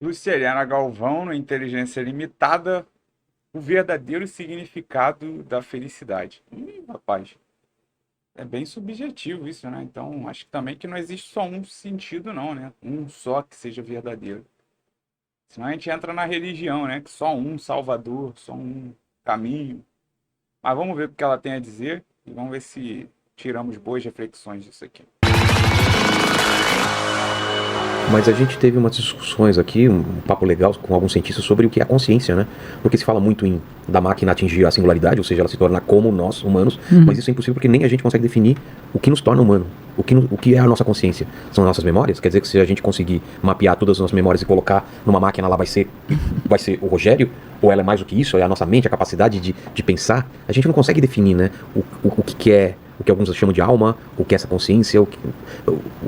Luciliana Galvão, no Inteligência Limitada, o verdadeiro significado da felicidade. Rapaz, é bem subjetivo isso, né? Então, acho que também que não existe só um sentido, não, né? Um só que seja verdadeiro. Senão a gente entra na religião, né? Que só um Salvador, só um caminho. Mas vamos ver o que ela tem a dizer e vamos ver se tiramos boas reflexões disso aqui. Mas a gente teve umas discussões aqui, um papo legal com alguns cientistas sobre o que é a consciência, né? Porque se fala muito da máquina atingir a singularidade, ou seja, ela se tornar como nós, humanos, mas isso é impossível porque nem a gente consegue definir o que nos torna humano. O que é a nossa consciência? São as nossas memórias? Quer dizer que se a gente conseguir mapear todas as nossas memórias e colocar numa máquina, ela vai ser o Rogério? Ou ela é mais do que isso? É a nossa mente, a capacidade de pensar? A gente não consegue definir, né? O que é... O que alguns chamam de alma, o que é essa consciência, o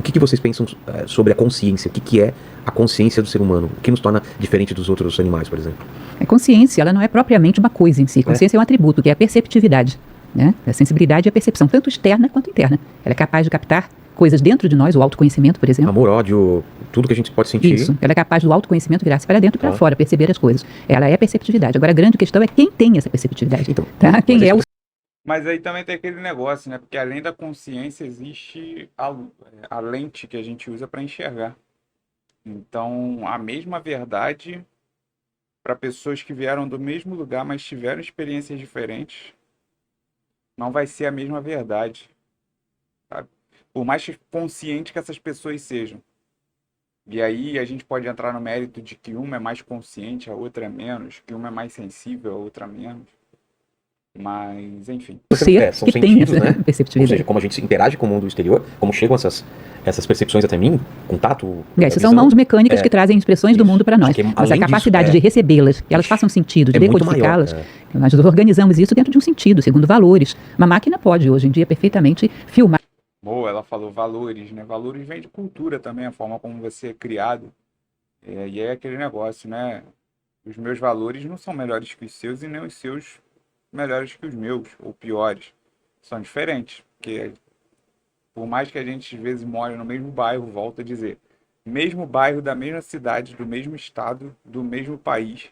que vocês pensam sobre a consciência? O que é a consciência do ser humano? O que nos torna diferente dos outros animais, por exemplo? A consciência, ela não é propriamente uma coisa em si. A consciência é um atributo, que é a perceptividade, né? A sensibilidade e a percepção, tanto externa quanto interna. Ela é capaz de captar coisas dentro de nós, o autoconhecimento, por exemplo. Amor, ódio, tudo que a gente pode sentir. Isso, ela é capaz do autoconhecimento virar-se para dentro e para fora, perceber as coisas. Ela é perceptividade. Agora, a grande questão é quem tem essa perceptividade. Então, tá? Quem é o... Mas aí também tem aquele negócio, né? Porque além da consciência existe a lente que a gente usa para enxergar. Então, a mesma verdade para pessoas que vieram do mesmo lugar, mas tiveram experiências diferentes, não vai ser a mesma verdade, sabe? Por mais consciente que essas pessoas sejam. E aí a gente pode entrar no mérito de que uma é mais consciente, a outra é menos, que uma é mais sensível, a outra menos. Mas, enfim. São que tem sentidos, essa né? perceptividade. Ou seja, como a gente interage com o mundo exterior, como chegam essas percepções até mim, contato. Isso são mãos mecânicas que trazem expressões do mundo para nós. Mas a capacidade de recebê-las, que elas façam sentido, de decodificá-las, nós organizamos isso dentro de um sentido, segundo valores. Uma máquina pode, hoje em dia, perfeitamente filmar. Boa, ela falou valores, né? Valores vem de cultura também, a forma como você é criado. E é aquele negócio, né? Os meus valores não são melhores que os seus e nem os seus melhores que os meus, ou piores. São diferentes, porque por mais que a gente às vezes more no mesmo bairro, volto a dizer, mesmo bairro da mesma cidade, do mesmo estado, do mesmo país,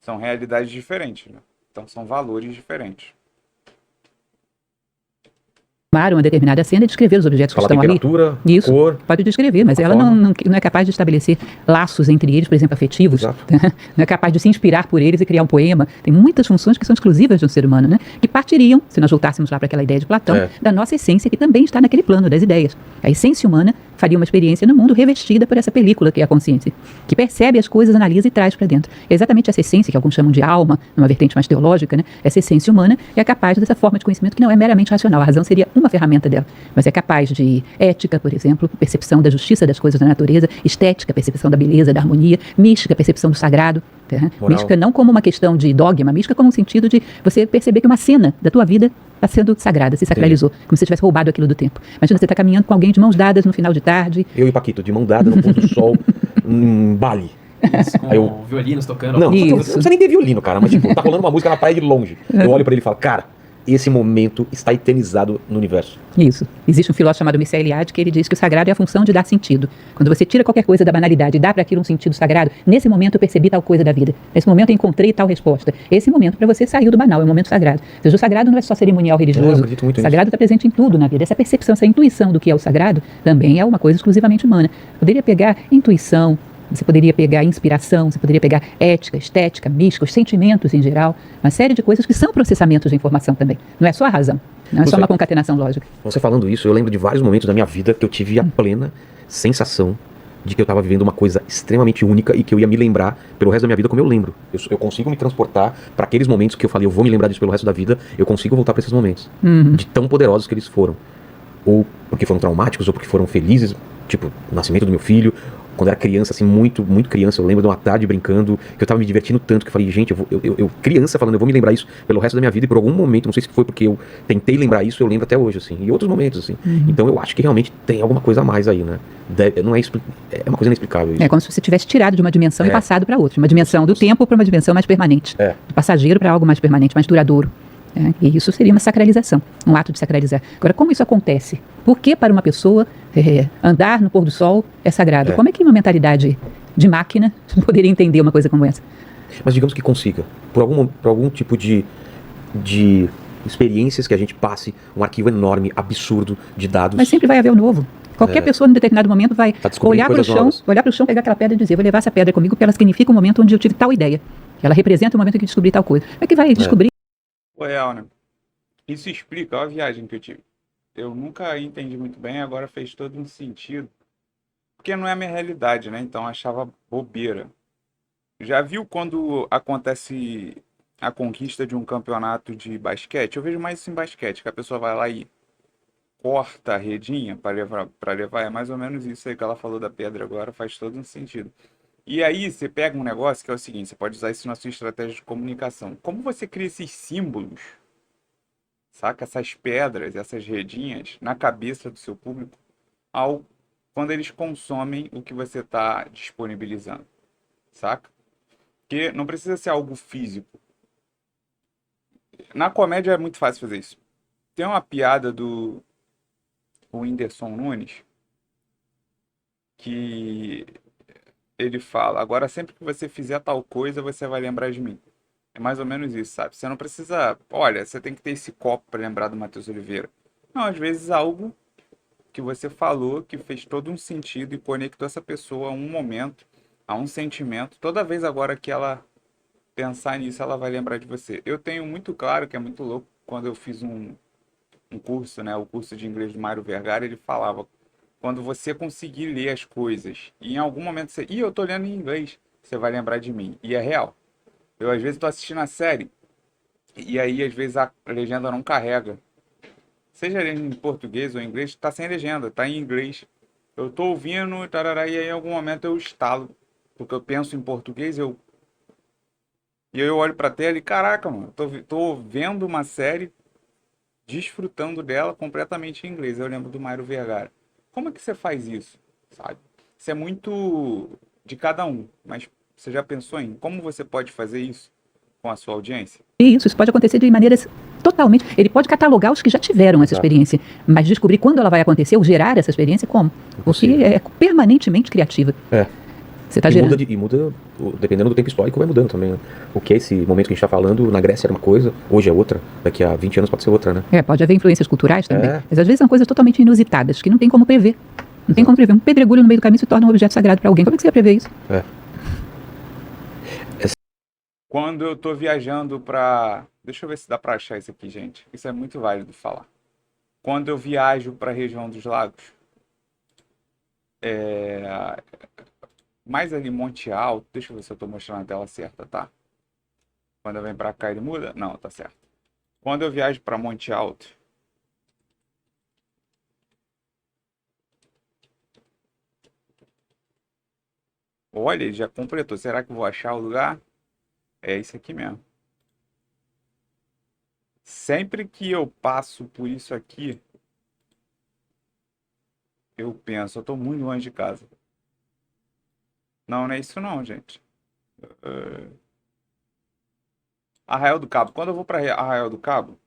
são realidades diferentes, né? Então são valores diferentes. Uma determinada cena e descrever os objetos que estão ali. Isso, cor, pode descrever, mas ela não é capaz de estabelecer laços entre eles, por exemplo, afetivos. Não é capaz de se inspirar por eles e criar um poema. Tem muitas funções que são exclusivas de um ser humano, né? Que partiriam, se nós voltássemos lá para aquela ideia de Platão, da nossa essência, que também está naquele plano das ideias. A essência humana faria uma experiência no mundo revestida por essa película que é a consciência, que percebe as coisas, analisa e traz para dentro. É exatamente essa essência, que alguns chamam de alma, numa vertente mais teológica, né? Essa essência humana é capaz dessa forma de conhecimento que não é meramente racional. A razão seria uma ferramenta dela, mas é capaz de ética, por exemplo, percepção da justiça das coisas da natureza, estética, percepção da beleza, da harmonia, mística, percepção do sagrado. Mística não como uma questão de dogma, mística como um sentido de você perceber que uma cena da tua vida está sendo sagrada, se sacralizou, como se você tivesse roubado aquilo do tempo. Imagina você está caminhando com alguém de mãos dadas no final de tarde. Eu e Paquito, de mão dada no pôr do sol, em Bali. Isso, com violinos tocando. Não precisa nem ter violino, cara, mas tipo, tá rolando uma música na praia de longe. Eu olho pra ele e falo, cara, esse momento está eternizado no universo. Isso. Existe um filósofo chamado Mircea Eliade que ele diz que o sagrado é a função de dar sentido. Quando você tira qualquer coisa da banalidade e dá para aquilo um sentido sagrado, nesse momento eu percebi tal coisa da vida. Nesse momento eu encontrei tal resposta. Esse momento para você saiu do banal, é um momento sagrado. Ou seja, o sagrado não é só cerimonial religioso. O sagrado está presente em tudo na vida. Essa percepção, essa intuição do que é o sagrado também é uma coisa exclusivamente humana. Poderia pegar intuição, você poderia pegar inspiração, você poderia pegar ética, estética, mística, os sentimentos em geral, uma série de coisas que são processamentos de informação também. Não é só a razão, não é só uma concatenação lógica. Você falando isso, eu lembro de vários momentos da minha vida que eu tive a plena sensação de que eu estava vivendo uma coisa extremamente única e que eu ia me lembrar pelo resto da minha vida como eu lembro. Eu consigo me transportar para aqueles momentos que eu falei, eu vou me lembrar disso pelo resto da vida, eu consigo voltar para esses momentos, de tão poderosos que eles foram. Ou porque foram traumáticos, ou porque foram felizes, tipo, o nascimento do meu filho. Quando eu era criança, assim, muito criança, eu lembro de uma tarde brincando, que eu tava me divertindo tanto, que eu falei, gente, eu criança falando, eu vou me lembrar isso pelo resto da minha vida, e por algum momento, não sei se foi porque eu tentei lembrar isso, eu lembro até hoje, assim, e outros momentos, assim. Então eu acho que realmente tem alguma coisa a mais aí, né? Não é uma coisa inexplicável isso. É como se você tivesse tirado de uma dimensão e passado para outra, de uma dimensão do tempo para uma dimensão mais permanente, do passageiro para algo mais permanente, mais duradouro. E isso seria uma sacralização, um ato de sacralizar. Agora, como isso acontece? Por que para uma pessoa andar no pôr do sol é sagrado? Como é que uma mentalidade de máquina poderia entender uma coisa como essa. Mas digamos que consiga, por algum tipo de experiências que a gente passe um arquivo enorme, absurdo de dados. Mas sempre vai haver o novo. Qualquer pessoa, em determinado momento, vai Tá descobrindo olhar para o coisas chão, novas. pegar aquela pedra e dizer, vou levar essa pedra comigo porque ela significa o momento onde eu tive tal ideia. Ela representa o momento em que descobri tal coisa. Como é que vai descobrir? Real, né? Isso explica a viagem que eu tive. Eu nunca entendi muito bem, agora fez todo um sentido. Porque não é a minha realidade, né? Então eu achava bobeira. Já viu quando acontece a conquista de um campeonato de basquete? Eu vejo mais isso em basquete, que a pessoa vai lá e corta a redinha para levar. É mais ou menos isso aí que ela falou da pedra agora, faz todo um sentido. E aí você pega um negócio que é o seguinte, você pode usar isso na sua estratégia de comunicação. Como você cria esses símbolos, saca? Essas pedras, essas redinhas na cabeça do seu público quando eles consomem o que você está disponibilizando, saca? Porque não precisa ser algo físico. Na comédia é muito fácil fazer isso. Tem uma piada do Whindersson Nunes que ele fala: agora sempre que você fizer tal coisa, você vai lembrar de mim. É mais ou menos isso, sabe? Você não precisa. Olha, você tem que ter esse copo para lembrar do Matheus Oliveira. Não, às vezes algo que você falou que fez todo um sentido e conectou essa pessoa a um momento, a um sentimento. Toda vez agora que ela pensar nisso, ela vai lembrar de você. Eu tenho muito claro que é muito louco quando eu fiz um curso, né? O curso de inglês do Mário Vergara, ele falava: quando você conseguir ler as coisas e em algum momento você. Ih, eu tô lendo em inglês, você vai lembrar de mim. E é real. Eu às vezes tô assistindo a série e aí às vezes a legenda não carrega. Seja em português ou em inglês, tá sem legenda, tá em inglês. Eu tô ouvindo, tarará, e aí em algum momento eu estalo. Porque eu penso em português, e aí eu olho pra tela e, caraca, mano, tô vendo uma série, desfrutando dela completamente em inglês. Eu lembro do Mário Vergara. Como é que você faz isso, sabe? Isso é muito de cada um, mas você já pensou em como você pode fazer isso com a sua audiência? Isso pode acontecer de maneiras totalmente... Ele pode catalogar os que já tiveram essa experiência, mas descobrir quando ela vai acontecer ou gerar essa experiência, como? Porque é permanentemente criativa. Você está gerando. Muda, dependendo do tempo histórico, vai mudando também, né? O que é esse momento que a gente está falando, na Grécia era uma coisa, hoje é outra, daqui a 20 anos pode ser outra, né? Pode haver influências culturais também, mas às vezes são coisas totalmente inusitadas, que não tem como prever. Não tem como prever. Um pedregulho no meio do caminho se torna um objeto sagrado para alguém. Como é que você ia prever isso? Quando eu tô viajando pra... Deixa eu ver se dá pra achar isso aqui, gente. Isso é muito válido falar. Quando eu viajo pra região dos lagos, mais ali Monte Alto, deixa eu ver se eu tô mostrando a tela certa, tá? Quando eu venho pra cá ele muda? Não, tá certo. Quando eu viajo pra Monte Alto, olha, ele já completou. Será que eu vou achar o lugar? É isso aqui mesmo. Sempre que eu passo por isso aqui, eu penso, eu tô muito longe de casa. Não, não é isso não, gente. Arraial do Cabo. Quando eu vou para Arraial do Cabo,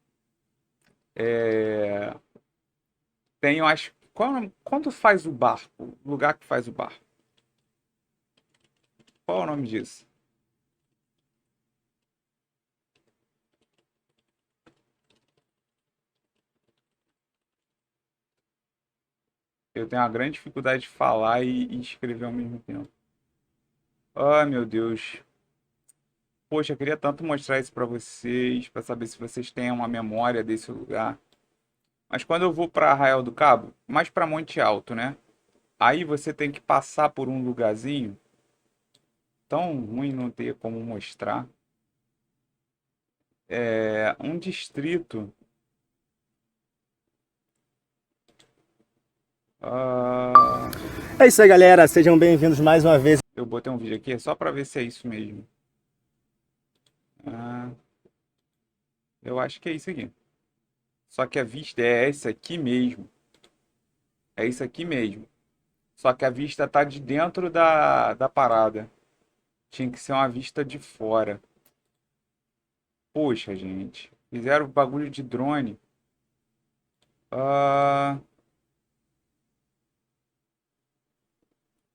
tem, eu acho... Quando faz o barco? O lugar que faz o barco. Qual é o nome disso? Eu tenho uma grande dificuldade de falar e escrever ao mesmo tempo. Ai, meu Deus. Poxa, eu queria tanto mostrar isso para vocês, para saber se vocês têm uma memória desse lugar. Mas quando eu vou para Arraial do Cabo, mais para Monte Alto, né? Aí você tem que passar por um lugarzinho tão ruim não ter como mostrar. É um distrito. É isso aí, galera. Sejam bem-vindos mais uma vez. Eu botei um vídeo aqui só para ver se é isso mesmo. Eu acho que é isso aqui. Só que a vista é essa aqui mesmo. É isso aqui mesmo. Só que a vista tá de dentro da parada. Tinha que ser uma vista de fora. Poxa, gente. Fizeram bagulho de drone.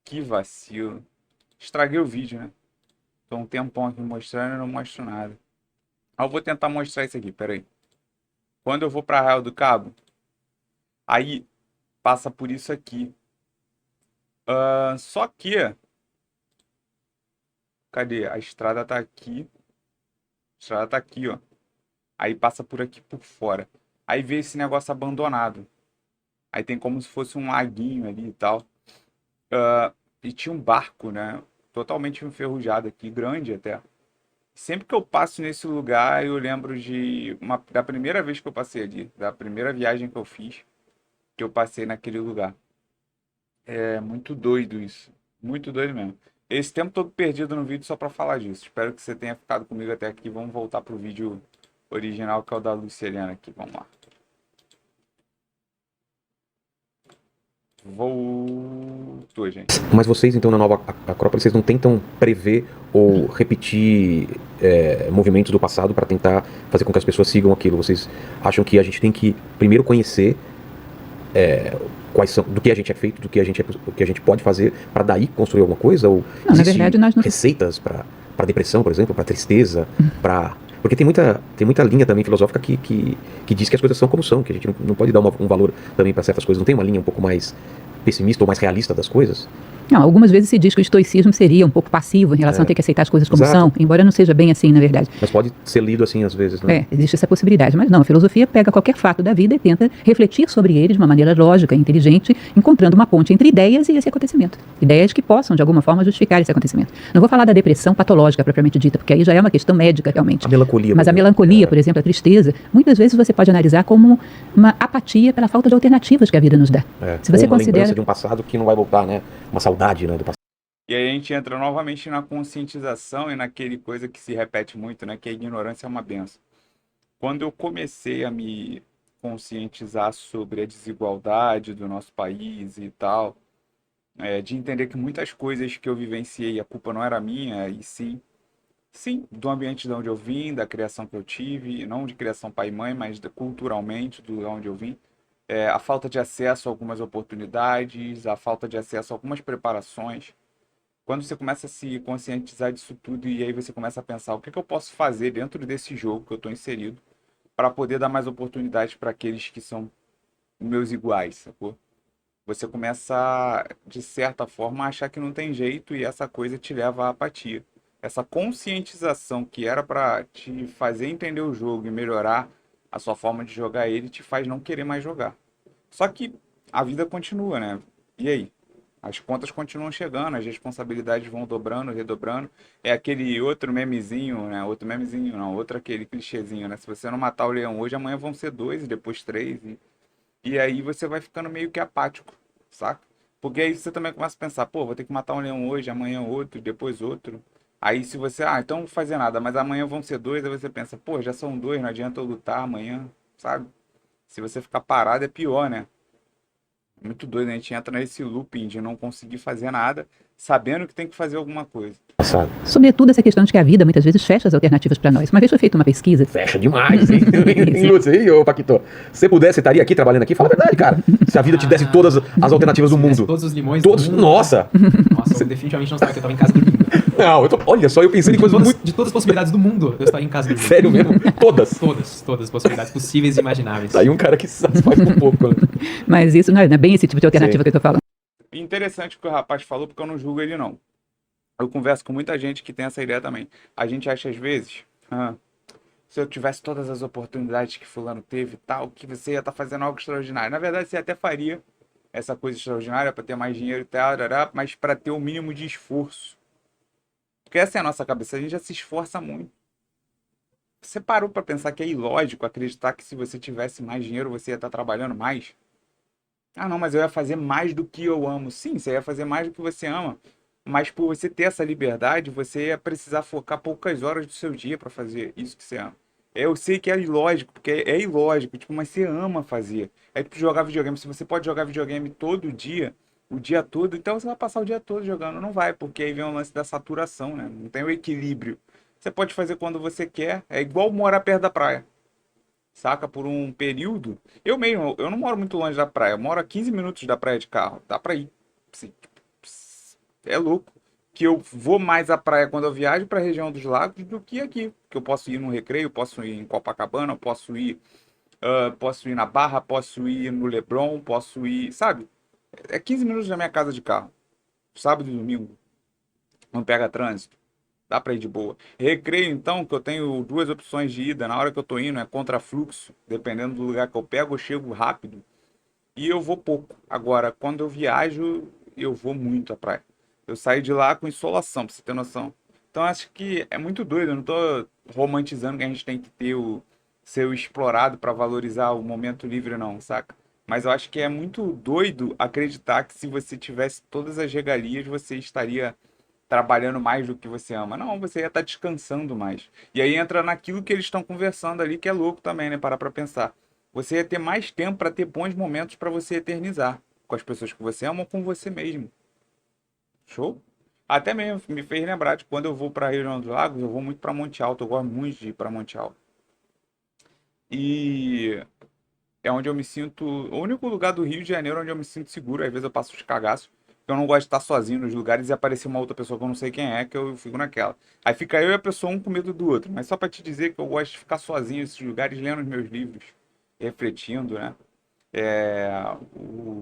Que vacilo. Estraguei o vídeo, né? Tô um tempão aqui mostrando e não mostro nada. Eu vou tentar mostrar isso aqui, peraí. Quando eu vou pra Arraial do Cabo, aí passa por isso aqui. Só que... Cadê? A estrada tá aqui. A estrada tá aqui, ó. Aí passa por aqui por fora. Aí vê esse negócio abandonado. Aí tem como se fosse um laguinho ali e tal. E tinha um barco, né? Totalmente enferrujado aqui, grande até. Sempre que eu passo nesse lugar, eu lembro da primeira vez que eu passei ali, da primeira viagem que eu fiz, que eu passei naquele lugar. É muito doido isso. Muito doido mesmo. Esse tempo todo perdido no vídeo só pra falar disso. Espero que você tenha ficado comigo até aqui. Vamos voltar pro vídeo original, que é o da Luciliana aqui. Vamos lá. Voltou, gente. Mas vocês, então, na nova Acrópole, vocês não tentam prever ou repetir movimentos do passado para tentar fazer com que as pessoas sigam aquilo? Vocês acham que a gente tem que primeiro conhecer quais são, do que a gente é feito, o que a gente pode fazer, para daí construir alguma coisa? Ou Não, na verdade, nós não... receitas para depressão, por exemplo, para tristeza, para... Porque tem muita linha também filosófica que diz que as coisas são como são, que a gente não pode dar um valor também para certas coisas. Não tem uma linha um pouco mais pessimista ou mais realista das coisas? Não, algumas vezes se diz que o estoicismo seria um pouco passivo em relação a ter que aceitar as coisas como Exato. são, embora não seja bem assim, na verdade. Mas pode ser lido assim às vezes, né? Existe essa possibilidade, mas não, a filosofia pega qualquer fato da vida e tenta refletir sobre ele de uma maneira lógica, inteligente, encontrando uma ponte entre ideias e esse acontecimento. Ideias que possam, de alguma forma, justificar esse acontecimento. Não vou falar da depressão patológica propriamente dita, porque aí já é uma questão médica, realmente. A melancolia. Mas a melancolia, por exemplo, a tristeza, muitas vezes você pode analisar como uma apatia pela falta de alternativas que a vida nos dá. Se você ou uma considera... lembrança de um passado que não vai voltar, né? Uma saudade, né, do passado. E aí a gente entra novamente na conscientização e naquele coisa que se repete muito, né? Que a ignorância é uma benção. Quando eu comecei a me conscientizar sobre a desigualdade do nosso país e tal, de entender que muitas coisas que eu vivenciei, a culpa não era minha, e sim, do ambiente de onde eu vim, da criação que eu tive, não de criação pai e mãe, mas culturalmente, do onde eu vim. A falta de acesso a algumas oportunidades, a falta de acesso a algumas preparações. Quando você começa a se conscientizar disso tudo e aí você começa a pensar o que eu posso fazer dentro desse jogo que eu estou inserido para poder dar mais oportunidades para aqueles que são meus iguais, sacou? Você começa, de certa forma, a achar que não tem jeito e essa coisa te leva à apatia. Essa conscientização que era para te fazer entender o jogo e melhorar a sua forma de jogar ele te faz não querer mais jogar. Só que a vida continua, né? E aí? As contas continuam chegando, as responsabilidades vão dobrando, redobrando. É aquele outro memezinho, né? Outro memezinho, não. Outro aquele clichêzinho, né? Se você não matar o leão hoje, amanhã vão ser 2 e depois 3. E aí você vai ficando meio que apático, saca? Porque aí você também começa a pensar, pô, vou ter que matar um leão hoje, amanhã outro, depois outro. Aí se você, então não vou fazer nada, mas amanhã vão ser 2, aí você pensa, pô, já são 2, não adianta eu lutar amanhã, sabe? Se você ficar parado é pior, né? Muito doido, a gente entra nesse looping de não conseguir fazer nada, sabendo que tem que fazer alguma coisa. Passado. Sobretudo essa questão de que a vida muitas vezes fecha as alternativas para nós. Uma vez foi feita uma pesquisa. Fecha demais, hein? Hein, Lúcio? Hein, ô Paquito? Se você pudesse, você estaria aqui trabalhando aqui? Fala a verdade, cara. Se a vida te desse todas as alternativas do mundo. Todos os limões Todos. do mundo. Nossa! Nossa, eu definitivamente não estava, porque eu estava em casa dormindo. Não, olha só, eu pensei em coisas muito. De todas as possibilidades do mundo, eu estava em casa dormindo. Sério mesmo? Todas. Todas as possibilidades possíveis e imagináveis. Tá aí um cara que se satisfaz com pouco, né? Mas isso não é bem esse tipo de alternativa que eu tô falando. Interessante o que o rapaz falou, porque eu não julgo ele, não. Eu converso com muita gente que tem essa ideia também. A gente acha, às vezes, se eu tivesse todas as oportunidades que fulano teve e tal, que você ia estar fazendo algo extraordinário. Na verdade, você até faria essa coisa extraordinária para ter mais dinheiro e tal, mas para ter o mínimo de esforço. Porque essa é a nossa cabeça, a gente já se esforça muito. Você parou para pensar que é ilógico acreditar que se você tivesse mais dinheiro, você ia estar trabalhando mais? Ah, não, mas eu ia fazer mais do que eu amo. Sim, você ia fazer mais do que você ama. Mas por você ter essa liberdade, você ia precisar focar poucas horas do seu dia para fazer isso que você ama. Eu sei que é ilógico, porque é ilógico, tipo, mas você ama fazer. É tipo jogar videogame. Se você pode jogar videogame todo dia, o dia todo, então você vai passar o dia todo jogando. Não vai, porque aí vem o lance da saturação, né? Não tem o equilíbrio. Você pode fazer quando você quer. É igual morar perto da praia. Saca? Por um período. Eu mesmo, eu não moro muito longe da praia. Eu moro a 15 minutos da praia de carro. Dá pra ir. Assim, é louco. que eu vou mais à praia quando eu viajo para a região dos lagos do que aqui. Que eu posso ir no Recreio, posso ir em Copacabana, posso ir na Barra, posso ir no Leblon, posso ir, sabe? É 15 minutos da minha casa de carro. Sábado e domingo. Não pega trânsito. Dá pra ir de boa. Recreio, então, que eu tenho duas opções de ida. Na hora que eu tô indo, é contrafluxo. Dependendo do lugar que eu pego, eu chego rápido. E eu vou pouco. Agora, quando eu viajo, eu vou muito à praia. Eu saio de lá com insolação, pra você ter noção. Então, acho que é muito doido. Eu não tô romantizando que a gente tem que ter ser o explorado pra valorizar o momento livre, não, saca? Mas eu acho que é muito doido acreditar que se você tivesse todas as regalias, você estaria trabalhando mais do que você ama. Não, você ia estar descansando mais. E aí entra naquilo que eles estão conversando ali, que é louco também, né? Parar pra pensar. Você ia ter mais tempo para ter bons momentos para você eternizar com as pessoas que você ama ou com você mesmo. Show? Até mesmo me fez lembrar de quando eu vou para a região dos lagos, eu vou muito para Monte Alto, eu gosto muito de ir para Monte Alto. E é onde eu me sinto, o único lugar do Rio de Janeiro onde eu me sinto seguro. Às vezes eu passo os cagaços, porque eu não gosto de estar sozinho nos lugares e aparecer uma outra pessoa que eu não sei quem é, que eu fico naquela. Aí fica eu e a pessoa um com medo do outro. Mas só para te dizer que eu gosto de ficar sozinho nesses lugares, lendo os meus livros, refletindo, né?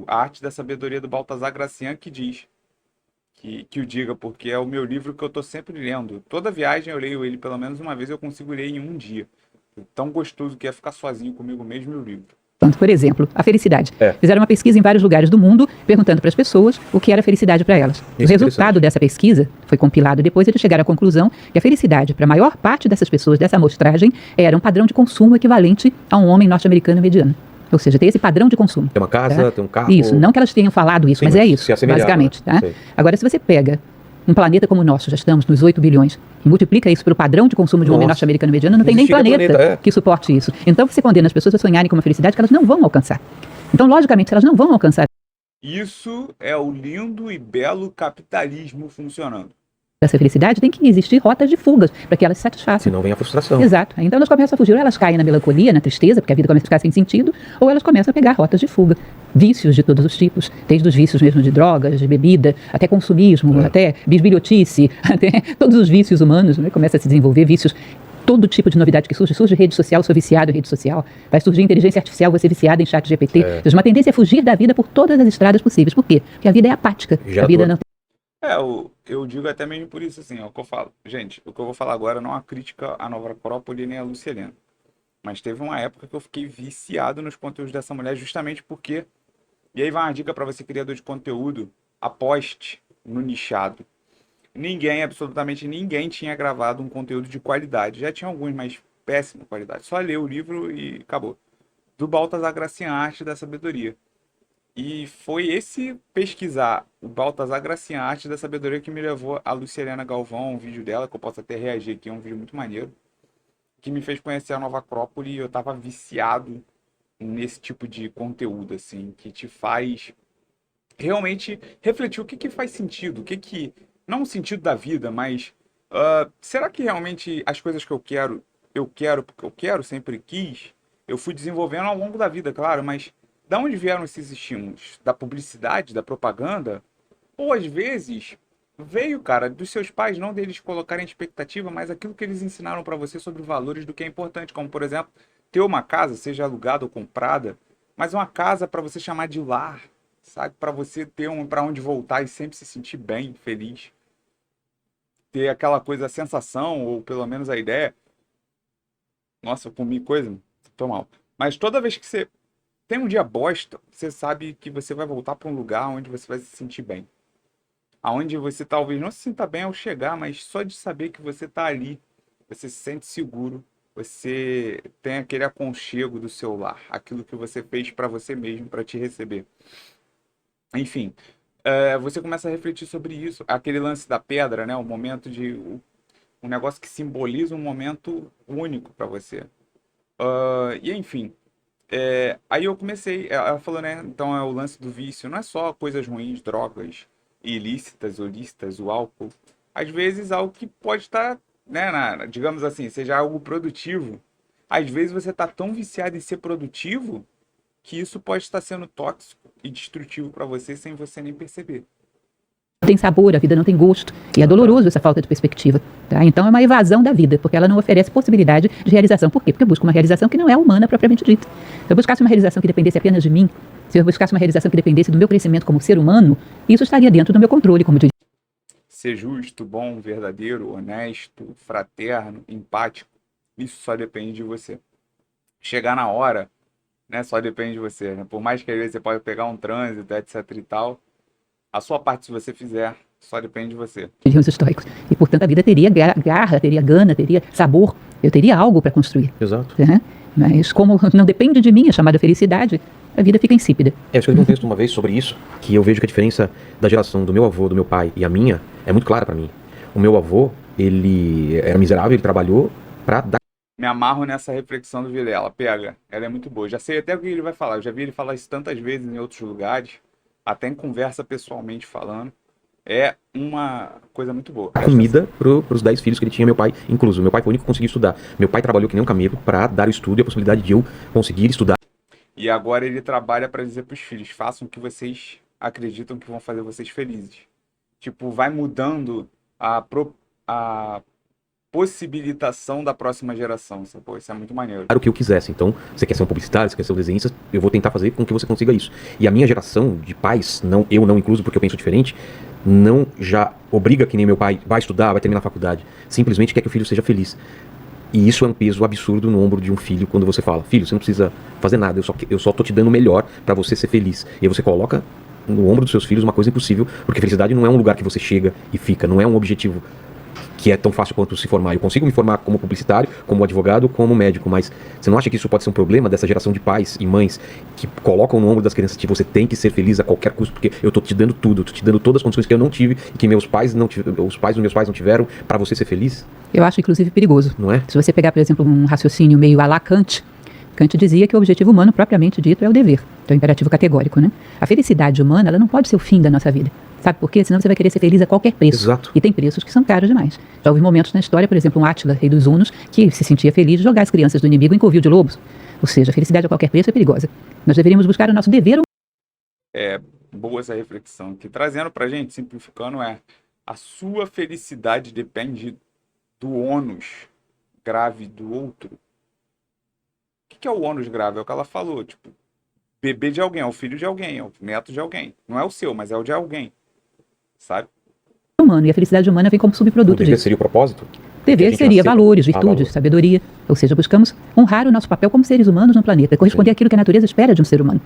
A Arte da Sabedoria do Baltasar Gracian que diz, que o diga, porque é o meu livro que eu estou sempre lendo. Toda viagem eu leio ele pelo menos uma vez, eu consigo ler em um dia. Tão gostoso que é ficar sozinho comigo mesmo e o livro. Por exemplo, a felicidade. Fizeram uma pesquisa em vários lugares do mundo, perguntando para as pessoas o que era felicidade para elas. O resultado dessa pesquisa foi compilado depois, eles chegaram à conclusão que a felicidade, para a maior parte dessas pessoas, dessa amostragem, era um padrão de consumo equivalente a um homem norte-americano mediano. Ou seja, tem esse padrão de consumo. Tem uma casa, tá? tem um carro. Isso, não que elas tenham falado isso, Sim, mas é isso, basicamente. Tá? Agora, se você pega um planeta como o nosso, já estamos nos 8 bilhões, e multiplica isso pelo padrão de consumo de um homem norte-americano mediano, não tem nem planeta que suporte isso. Então você condena as pessoas a sonharem com uma felicidade que elas não vão alcançar. Então, logicamente, elas não vão alcançar isso é o lindo e belo capitalismo funcionando. Essa felicidade, tem que existir rotas de fugas para que elas se satisfaçam. Senão vem a frustração. Exato. Então elas começam a fugir, ou elas caem na melancolia, na tristeza, porque a vida começa a ficar sem sentido, ou elas começam a pegar rotas de fuga. Vícios de todos os tipos, desde os vícios mesmo de drogas, de bebida, até consumismo, até bisbilhotice, até todos os vícios humanos, né? Começa a se desenvolver vícios. Todo tipo de novidade que surge rede social, eu sou viciado em rede social, vai surgir inteligência artificial, você viciado em chat GPT. Uma tendência é fugir da vida por todas as estradas possíveis. Por quê? Porque a vida é apática. A vida não eu digo até mesmo por isso, assim, é o que eu falo. Gente, o que eu vou falar agora não é uma crítica à Nova Acrópole nem à Lúcia Helena. Mas teve uma época que eu fiquei viciado nos conteúdos dessa mulher justamente porque... E aí vai uma dica para você, criador de conteúdo, aposte no nichado. Absolutamente ninguém tinha gravado um conteúdo de qualidade. Já tinha alguns, mas péssima qualidade. Só lê o livro e acabou. Do Baltasar Gracian, Arte da Sabedoria. E foi esse pesquisar o Baltasar Gracian, Arte da Sabedoria, que me levou a Luciana Galvão, um vídeo dela, que eu posso até reagir aqui, é um vídeo muito maneiro, que me fez conhecer a Nova Acrópole, e eu tava viciado nesse tipo de conteúdo, assim, que te faz realmente refletir o que faz sentido, não o sentido da vida, mas será que realmente as coisas que eu quero porque eu quero, sempre quis, eu fui desenvolvendo ao longo da vida, claro, mas da onde vieram esses estímulos? Da publicidade, da propaganda? Ou às vezes veio, cara, dos seus pais, não deles colocarem expectativa, mas aquilo que eles ensinaram para você sobre valores do que é importante, como por exemplo, ter uma casa, seja alugada ou comprada, mas uma casa para você chamar de lar, sabe? Para você ter para onde voltar e sempre se sentir bem, feliz. Ter aquela coisa, a sensação, ou pelo menos a ideia. Nossa, eu comi coisa, tô mal. Mas toda vez que você tem um dia bosta, você sabe que você vai voltar para um lugar onde você vai se sentir bem. Aonde você talvez não se sinta bem ao chegar, mas só de saber que você está ali, você se sente seguro, você tem aquele aconchego do seu lar, aquilo que você fez para você mesmo, para te receber. Enfim, você começa a refletir sobre isso. Aquele lance da pedra, né? O momento de... um negócio que simboliza um momento único para você. E enfim... aí eu comecei, ela falou, né? Então é o lance do vício, não é só coisas ruins, drogas ilícitas ou lícitas, o álcool. Às vezes algo que pode estar, né, digamos assim, seja algo produtivo. Às vezes você está tão viciado em ser produtivo que isso pode estar sendo tóxico e destrutivo para você sem você nem perceber. tem sabor, a vida não tem gosto. E é doloroso essa falta de perspectiva. Tá? Então é uma evasão da vida, porque ela não oferece possibilidade de realização. Por quê? Porque eu busco uma realização que não é humana propriamente dita. Se eu buscasse uma realização que dependesse apenas de mim, se eu buscasse uma realização que dependesse do meu crescimento como ser humano, isso estaria dentro do meu controle, como diz. Ser justo, bom, verdadeiro, honesto, fraterno, empático, isso só depende de você. Chegar na hora, né, só depende de você. Né? Por mais que às vezes você pode pegar um trânsito, etc e tal, a sua parte, se você fizer, só depende de você. Diriam os estoicos. E, portanto, a vida teria garra, teria gana, teria sabor. Eu teria algo para construir. Exato. Né? Mas como não depende de mim, a chamada felicidade, a vida fica insípida. Eu escrevi um texto uma vez sobre isso, que eu vejo que a diferença da geração do meu avô, do meu pai e a minha é muito clara para mim. O meu avô, ele era miserável, ele trabalhou para dar. Me amarro nessa reflexão do Vilela. Pega, ela é muito boa. Já sei até o que ele vai falar. Eu já vi ele falar isso tantas vezes em outros lugares, até em conversa pessoalmente falando. É uma coisa muito boa. Comida pros 10 filhos que ele tinha, meu pai incluso. Meu pai foi o único que conseguiu estudar. Meu pai trabalhou que nem um camelo para dar o estudo e a possibilidade de eu conseguir estudar. E agora ele trabalha para dizer pros filhos, façam o que vocês acreditam que vão fazer vocês felizes. Tipo, vai mudando a possibilitação da próxima geração. Pô, isso é muito maneiro. O que eu quisesse. Então, você quer ser um publicitário, você quer ser um desenhista, eu vou tentar fazer com que você consiga isso. E a minha geração de pais, não, eu não incluso porque eu penso diferente, não já obriga que nem meu pai, vai estudar, vai terminar a faculdade. Simplesmente quer que o filho seja feliz. E isso é um peso absurdo no ombro de um filho quando você fala, filho, você não precisa fazer nada, eu só tô te dando o melhor para você ser feliz. E aí você coloca no ombro dos seus filhos uma coisa impossível, porque felicidade não é um lugar que você chega e fica, não é um objetivo que é tão fácil quanto se formar. Eu consigo me formar como publicitário, como advogado, como médico, mas você não acha que isso pode ser um problema dessa geração de pais e mães que colocam no ombro das crianças que você tem que ser feliz a qualquer custo, porque eu tô te dando tudo, tô te dando todas as condições que eu não tive e que os pais dos meus pais não tiveram para você ser feliz? Eu acho, inclusive, perigoso. Não é? Se você pegar, por exemplo, um raciocínio meio à la Kant, Kant dizia que o objetivo humano, propriamente dito, é o dever. Então, é um imperativo categórico, né? A felicidade humana, ela não pode ser o fim da nossa vida. Sabe por quê? Senão você vai querer ser feliz a qualquer preço. Exato. E tem preços que são caros demais. Já houve momentos na história, por exemplo, um Átila, rei dos Hunos, que se sentia feliz de jogar as crianças do inimigo em covil de lobos. Ou seja, a felicidade a qualquer preço é perigosa. Nós deveríamos buscar o nosso dever. É boa essa reflexão. Que trazendo pra gente, simplificando, a sua felicidade depende do ônus grave do outro. O que é o ônus grave? É o que ela falou, tipo, bebê de alguém, é o filho de alguém, é o neto de alguém. Não é o seu, mas é o de alguém. Sabe? Humano, e a felicidade humana vem como subproduto O dever disso. seria o propósito? Dever seria valores, virtudes, valores. sabedoria. Ou seja, buscamos honrar o nosso papel como seres humanos no planeta, corresponder àquilo que a natureza espera de um ser humano.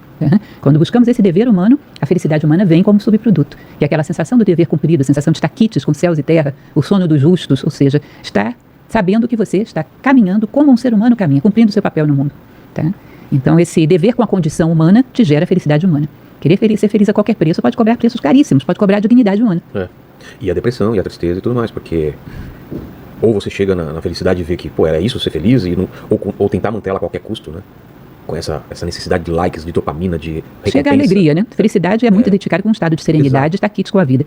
Quando buscamos esse dever humano, a felicidade humana vem como subproduto. E aquela sensação do dever cumprido, a sensação de estar quites com céus e terra, o sono dos justos, ou seja, estar sabendo que você está caminhando como um ser humano caminha, cumprindo o seu papel no mundo. Tá? Então, esse dever com a condição humana te gera felicidade humana. Querer ser feliz a qualquer preço pode cobrar preços caríssimos, pode cobrar a dignidade humana. É. E a depressão, e a tristeza e tudo mais, porque ou você chega na felicidade e vê que, pô, era isso, ser feliz, e não, ou tentar manter ela a qualquer custo, né? Com essa necessidade de likes, de dopamina, de recompensa. Chega a alegria, né? Felicidade é muito identificada com um estado de serenidade, estar quites com a vida.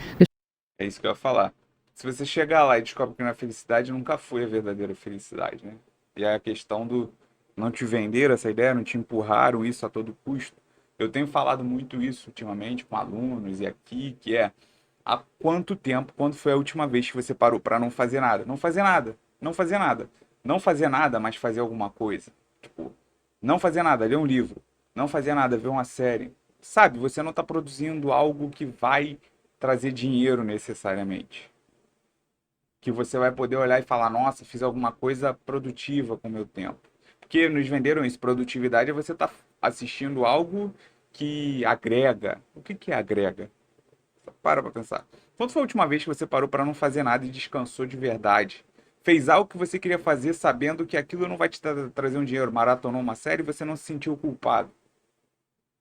É isso que eu ia falar. Se você chegar lá e descobre que na felicidade nunca foi a verdadeira felicidade, né? E é a questão do não te vender essa ideia, não te empurraram isso a todo custo. Eu tenho falado muito isso ultimamente com alunos e aqui, que é há quanto tempo, quando foi a última vez que você parou para não fazer nada? Não fazer nada, não fazer nada. Não fazer nada, mas fazer alguma coisa. Tipo, não fazer nada, ler um livro. Não fazer nada, ver uma série. Sabe, você não está produzindo algo que vai trazer dinheiro necessariamente. Que você vai poder olhar e falar, nossa, fiz alguma coisa produtiva com o meu tempo. Porque nos venderam isso, produtividade é você estar assistindo algo que agrega. O que é agrega? Para pensar. Quando foi a última vez que você parou para não fazer nada e descansou de verdade? Fez algo que você queria fazer sabendo que aquilo não vai te trazer um dinheiro. Maratonou uma série e você não se sentiu culpado.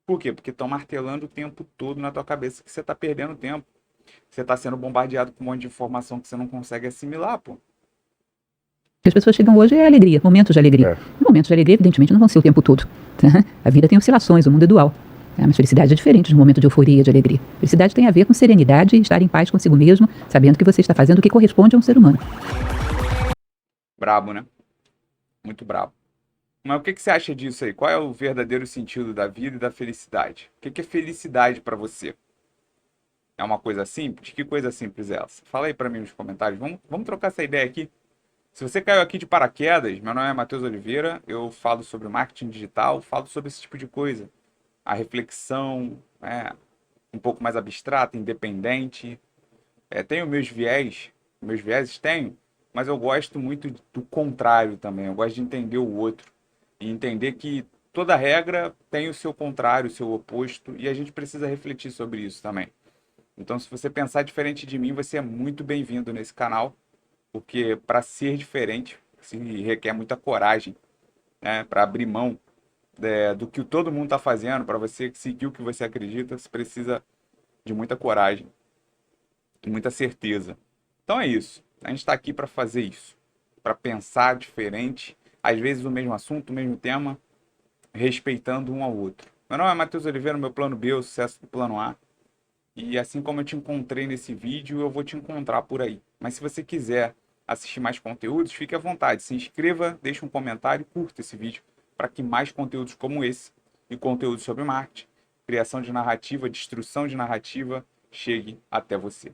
Por quê? Porque estão martelando o tempo todo na tua cabeça que você está perdendo tempo. Você está sendo bombardeado com um monte de informação que você não consegue assimilar, pô. As pessoas chegam hoje é alegria, momentos de alegria. Momentos de alegria, evidentemente, não vão ser o tempo todo. Tá? A vida tem oscilações, o mundo é dual. Mas felicidade é diferente de um momento de euforia, de alegria. Felicidade tem a ver com serenidade e estar em paz consigo mesmo, sabendo que você está fazendo o que corresponde a um ser humano. Brabo, né? Muito brabo. Mas o que você acha disso aí? Qual é o verdadeiro sentido da vida e da felicidade? O que é felicidade para você? É uma coisa simples? Que coisa simples é essa? Fala aí pra mim nos comentários. Vamos trocar essa ideia aqui. Se você caiu aqui de paraquedas, meu nome é Matheus Oliveira, eu falo sobre marketing digital, falo sobre esse tipo de coisa. A reflexão, né, um pouco mais abstrata, independente. Tenho meus vieses tenho, mas eu gosto muito do contrário também. Eu gosto de entender o outro e entender que toda regra tem o seu contrário, o seu oposto, e a gente precisa refletir sobre isso também. Então, se você pensar diferente de mim, você é muito bem-vindo nesse canal, porque para ser diferente se requer muita coragem, né? Para abrir mão do que todo mundo está fazendo, para você seguir o que você acredita, você precisa de muita coragem e muita certeza. Então é isso. A gente está aqui para fazer isso, para pensar diferente, às vezes o mesmo assunto, o mesmo tema, respeitando um ao outro. Meu nome é Matheus Oliveira, meu plano B é o sucesso do plano A. E assim como eu te encontrei nesse vídeo, eu vou te encontrar por aí. Mas se você quiser assistir mais conteúdos, fique à vontade. Se inscreva, deixe um comentário e curta esse vídeo para que mais conteúdos como esse e conteúdos sobre marketing, criação de narrativa, destruição de narrativa, chegue até você.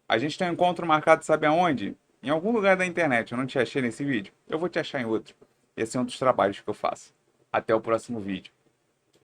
A gente tem um encontro marcado, sabe aonde? Em algum lugar da internet. Eu não te achei nesse vídeo, eu vou te achar em outro. Esse é um dos trabalhos que eu faço. Até o próximo vídeo.